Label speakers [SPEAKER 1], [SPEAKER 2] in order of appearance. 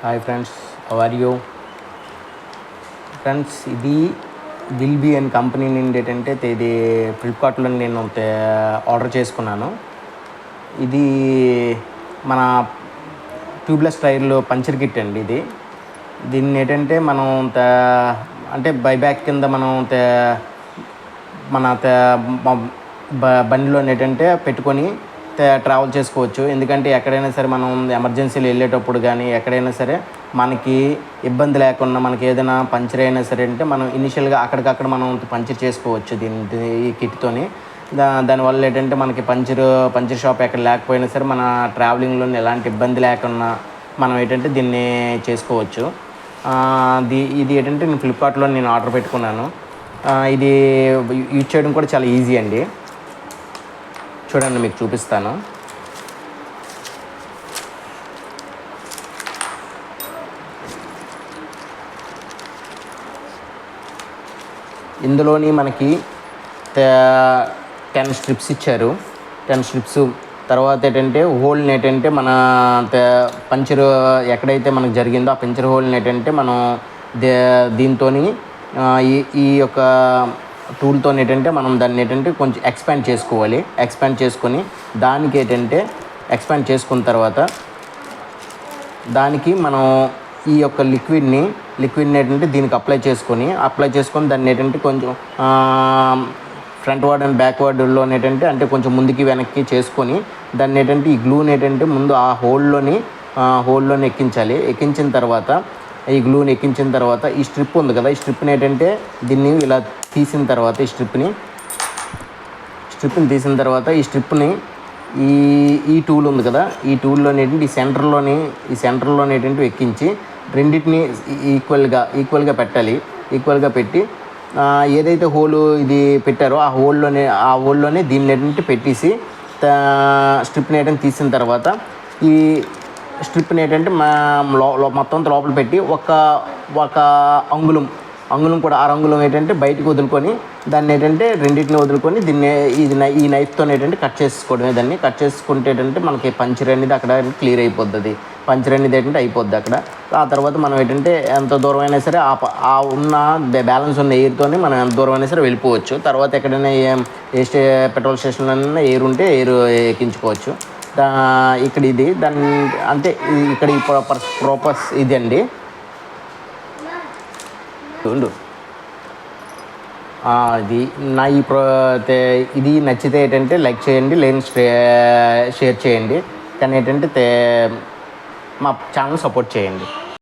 [SPEAKER 1] Hi friends, how are you friends? ఇది will be and company నుండి ఏంటంటే ఇది ఫ్లిప్కార్ట్లో నేను ఆర్డర్ చేసుకున్నాను. ఇది మన ట్యూబ్లెస్ టైర్లు పంచర్ కిట్ అండి. దీన్ని ఏంటంటే మనం అంటే బైబ్యాక్ కింద మనం మన బండిలో ఏంటంటే పెట్టుకొని ట్రావెల్ చేసుకోవచ్చు. ఎందుకంటే ఎక్కడైనా సరే మనం ఎమర్జెన్సీలో వెళ్ళేటప్పుడు కానీ ఎక్కడైనా సరే మనకి ఇబ్బంది లేకుండా మనకి ఏదైనా పంచర్ అయినా సరే అంటే మనం ఇనిషియల్గా అక్కడికక్కడ మనం పంచర్ చేసుకోవచ్చు ఈ కిట్తోని. దానివల్ల ఏంటంటే మనకి పంచర్ షాప్ ఎక్కడ లేకపోయినా సరే మన ట్రావెలింగ్లో ఎలాంటి ఇబ్బంది లేకుండా మనం ఏంటంటే దీన్ని చేసుకోవచ్చు. ఇది ఏంటంటే నేను ఫ్లిప్కార్ట్లో ఆర్డర్ పెట్టుకున్నాను. ఇది యూజ్ చేయడం కూడా చాలా ఈజీ అండి. చూడండి, మీకు చూపిస్తాను. ఇందులోని మనకి 10 స్ట్రిప్స్ ఇచ్చారు. 10 స్ట్రిప్స్ తర్వాత ఏంటంటే హోల్ని ఏంటంటే మన పంచర్ ఎక్కడైతే మనకు జరిగిందో ఆ పంచర్ హోల్ని ఏంటంటే మనం దీంతో ఈ యొక్క టూల్తో ఏంటంటే మనం దాన్ని ఏంటంటే కొంచెం ఎక్స్పాండ్ చేసుకోవాలి. ఎక్స్పాండ్ చేసుకొని దానికి ఏంటంటే ఎక్స్పాండ్ చేసుకున్న తర్వాత దానికి మనం ఈ యొక్క లిక్విడ్ని ఏంటంటే దీనికి అప్లై చేసుకొని దాన్ని ఏంటంటే కొంచెం ఫ్రంట్ వర్డ్ అండ్ బ్యాక్వర్డ్లో ఏంటంటే అంటే కొంచెం ముందుకి వెనక్కి చేసుకొని దాన్ని ఏంటంటే ఈ గ్లూని ఏంటంటే ముందు ఆ హోల్లోని ఎక్కించాలి. ఎక్కించిన తర్వాత ఈ గ్లూని ఎక్కించిన తర్వాత ఈ స్ట్రిప్ ఉంది కదా, ఈ స్ట్రిప్ని ఏంటంటే దీన్ని ఇలా తీసిన తర్వాత ఈ స్ట్రిప్ని తీసిన తర్వాత ఈ స్ట్రిప్ని ఈ టూల్ ఉంది కదా, ఈ టూల్లో ఏంటంటే ఈ సెంటర్లో ఏంటంటే ఎక్కించి రెండింటిని ఈక్వల్గా పెట్టాలి. ఈక్వల్గా పెట్టి ఏదైతే హోలు ఇది పెట్టారో ఆ హోల్లోనే దీన్ని ఏంటంటే పెట్టేసి స్ట్రిప్ని ఏంటంటే తీసిన తర్వాత ఈ స్ట్రిప్ని ఏంటంటే మొత్తం లోపల పెట్టి ఒక అంగుళం కూడా 6 అంగుళం ఏంటంటే బయటకు వదులుకొని దాన్ని ఏంటంటే రెండింటిని వదులుకొని ఈ నైఫ్తో ఏంటంటే కట్ చేసుకోవడమే. దాన్ని కట్ చేసుకుంటే ఏంటంటే మనకి పంచర్ అనేది అక్కడ క్లియర్ అయిపోద్ది. పంచర్ అనేది ఏంటంటే అయిపోద్ది అక్కడ. ఆ తర్వాత మనం ఏంటంటే ఎంత దూరం అయినా సరే ఆ ఉన్న బ్యాలెన్స్ ఉన్న ఎయిర్తోనే మనం ఎంత దూరం అయినా సరే వెళ్ళిపోవచ్చు. తర్వాత ఎక్కడైనా పెట్రోల్ స్టేషన్లో ఎయిర్ ఉంటే ఎయిర్ ఎక్కించుకోవచ్చు. ఇక్కడ ఇది దాన్ని అంటే ఇక్కడ ఈ పర్పస్ ఇది అండి. ఇది నచ్చితే ఏంటంటే లైక్ చేయండి, లేని షేర్ చేయండి. కానీ ఏంటంటే మా ఛానల్ సపోర్ట్ చేయండి.